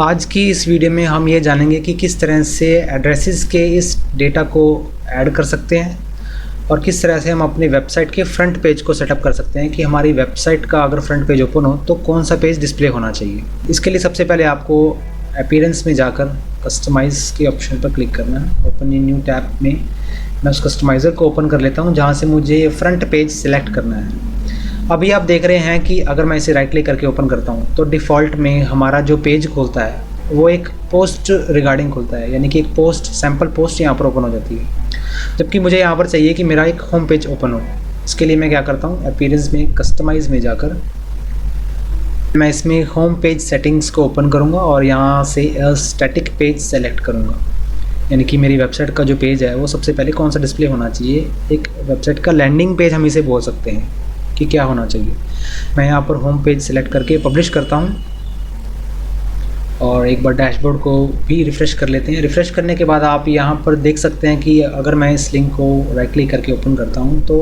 आज की इस वीडियो में हम ये जानेंगे कि किस तरह से एड्रेसेस के इस डेटा को ऐड कर सकते हैं और किस तरह से हम अपनी वेबसाइट के फ्रंट पेज को सेटअप कर सकते हैं कि हमारी वेबसाइट का अगर फ्रंट पेज ओपन हो तो कौन सा पेज डिस्प्ले होना चाहिए। इसके लिए सबसे पहले आपको अपीयरेंस में जाकर कस्टमाइज़ के ऑप्शन पर क्लिक करना है। ओपन इन न्यू टैब में मैं उस कस्टमाइज़र को ओपन कर लेता हूँ जहाँ से मुझे ये फ्रंट पेज सिलेक्ट करना है। अभी आप देख रहे हैं कि अगर मैं इसे राइट क्लिक करके ओपन करता हूँ तो डिफ़ॉल्ट में हमारा जो पेज खुलता है वो एक पोस्ट रिगार्डिंग खुलता है, यानी कि एक पोस्ट सैम्पल पोस्ट यहाँ पर ओपन हो जाती है, जबकि मुझे यहाँ पर चाहिए कि मेरा एक होम पेज ओपन हो। इसके लिए मैं क्या करता हूँ, अपीयरेंस में कस्टमाइज़ में जाकर मैं इसमें होम पेज सेटिंग्स को ओपन करूँगा और यहाँ से स्टैटिक पेज सेलेक्ट करूँगा, यानी कि मेरी वेबसाइट का जो पेज है वो सबसे पहले कौन सा डिस्प्ले होना चाहिए। एक वेबसाइट का लैंडिंग पेज हम इसे बोल सकते हैं कि क्या होना चाहिए। मैं यहाँ पर होम पेज सेलेक्ट करके पब्लिश करता हूँ और एक बार डैशबोर्ड को भी रिफ़्रेश कर लेते हैं। रिफ़्रेश करने के बाद आप यहाँ पर देख सकते हैं कि अगर मैं इस लिंक को राइट क्लिक करके ओपन करता हूँ तो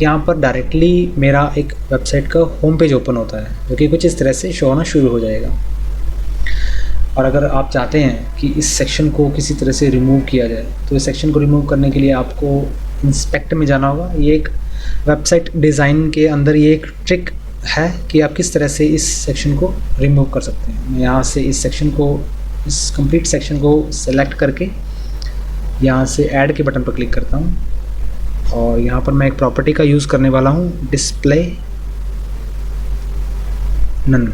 यहाँ पर डायरेक्टली मेरा एक वेबसाइट का होम पेज ओपन होता है, जो कि कुछ इस तरह से शो होना शुरू हो जाएगा। और अगर आप चाहते हैं कि इस सेक्शन को किसी तरह से रिमूव किया जाए तो इस सेक्शन को रिमूव करने के लिए आपको इंस्पेक्ट में जाना होगा। ये एक वेबसाइट डिज़ाइन के अंदर ये एक ट्रिक है कि आप किस तरह से इस सेक्शन को रिमूव कर सकते हैं। मैं यहाँ से इस सेक्शन को, इस कंप्लीट सेक्शन को सेलेक्ट करके यहाँ से ऐड के बटन पर क्लिक करता हूँ और यहाँ पर मैं एक प्रॉपर्टी का यूज़ करने वाला हूँ, डिस्प्ले नन।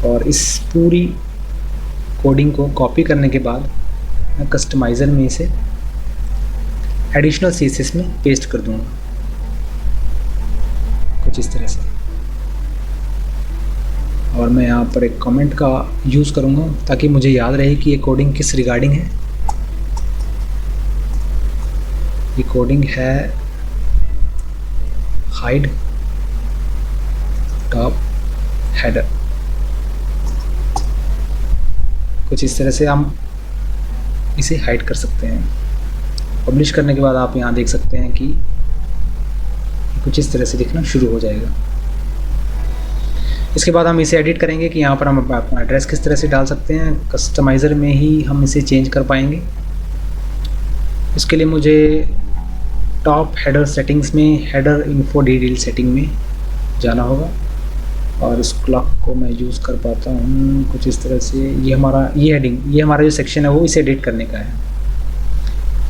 और इस पूरी कोडिंग को कॉपी करने के बाद मैं कस्टमाइज़र में इसे एडिशनल CSS में पेस्ट कर दूँगा, कुछ इस तरह से। और मैं यहाँ पर एक कमेंट का यूज़ करूँगा ताकि मुझे याद रहे कि ये कोडिंग किस रिगार्डिंग है। ये कोडिंग है हाइड टॉप हेडर, कुछ इस तरह से हम इसे हाइड कर सकते हैं। पब्लिश करने के बाद आप यहाँ देख सकते हैं कि कुछ इस तरह से दिखना शुरू हो जाएगा। इसके बाद हम इसे एडिट करेंगे कि यहाँ पर हम अपना एड्रेस किस तरह से डाल सकते हैं। कस्टमाइज़र में ही हम इसे चेंज कर पाएंगे। इसके लिए मुझे टॉप हेडर सेटिंग्स में हेडर इन्फो डिटेल सेटिंग में जाना होगा और इस क्लॉक को मैं यूज़ कर पाता हूँ कुछ इस तरह से। ये हेडिंग, ये हमारा जो सेक्शन है वो इसे एडिट करने का है।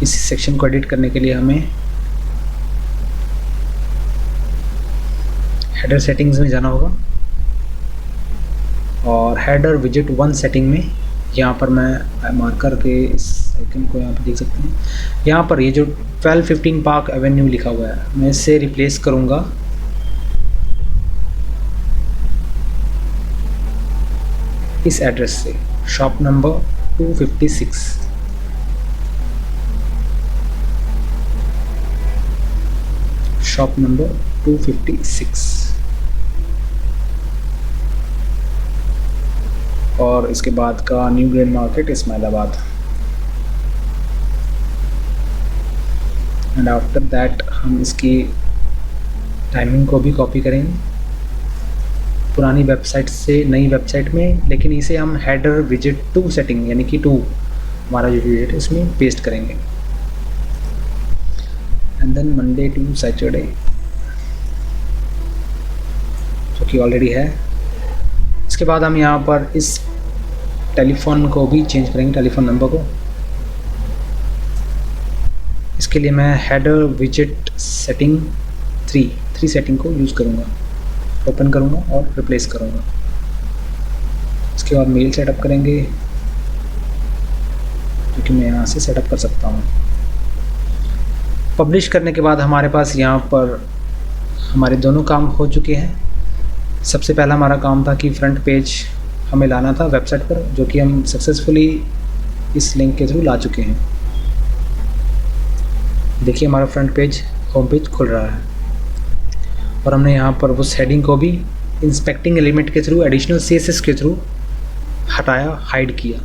इस सेक्शन को एडिट करने के लिए हमें हेडर सेटिंग्स में जाना होगा और हेडर विजेट 1 सेटिंग में यहाँ पर मैं मार्कर के इस आइकन को यहाँ पर देख सकते हैं। यहाँ पर ये जो 1215 पार्क एवेन्यू लिखा हुआ है मैं इसे रिप्लेस करूँगा इस एड्रेस से, शॉप नंबर 256। शॉप नंबर 256 और इसके बाद का new grain market Ismailabad. And after that हम इसकी टाइमिंग को भी कॉपी करेंगे पुरानी वेबसाइट से नई वेबसाइट में, लेकिन इसे हम हेडर विजेट 2 सेटिंग यानी कि 2 हमारा जो विजेट है उसमें पेस्ट करेंगे। And then Monday to Saturday जो कि ऑलरेडी है। इसके बाद हम यहाँ पर इस टेलीफोन को भी चेंज करेंगे, टेलीफोन नंबर को। इसके लिए मैं हेडर विजेट सेटिंग 3 सेटिंग को यूज़ करूँगा, ओपन करूँगा और रिप्लेस करूँगा। इसके बाद मेल सेटअप करेंगे जो कि मैं यहाँ से सेटअप कर सकता हूँ। पब्लिश करने के बाद हमारे पास यहाँ पर हमारे दोनों काम हो चुके हैं। सबसे पहला हमारा काम था कि फ्रंट पेज हमें लाना था वेबसाइट पर, जो कि हम सक्सेसफुली इस लिंक के थ्रू ला चुके हैं। देखिए हमारा फ्रंट पेज होम पेज खुल रहा है और हमने यहाँ पर उस हेडिंग को भी इंस्पेक्टिंग एलिमेंट के थ्रू, एडिशनल CSS के थ्रू हटाया, हाइड किया।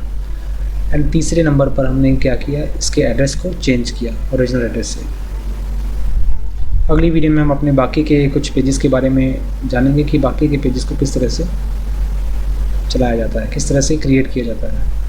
एंड तीसरे नंबर पर हमने क्या किया, इसके एड्रेस को चेंज किया ओरिजिनल एड्रेस से। अगली वीडियो में हम अपने बाकी के कुछ पेजेस के बारे में जानेंगे कि बाकी के पेजेस को किस तरह से चलाया जाता है, किस तरह से क्रिएट किया जाता है।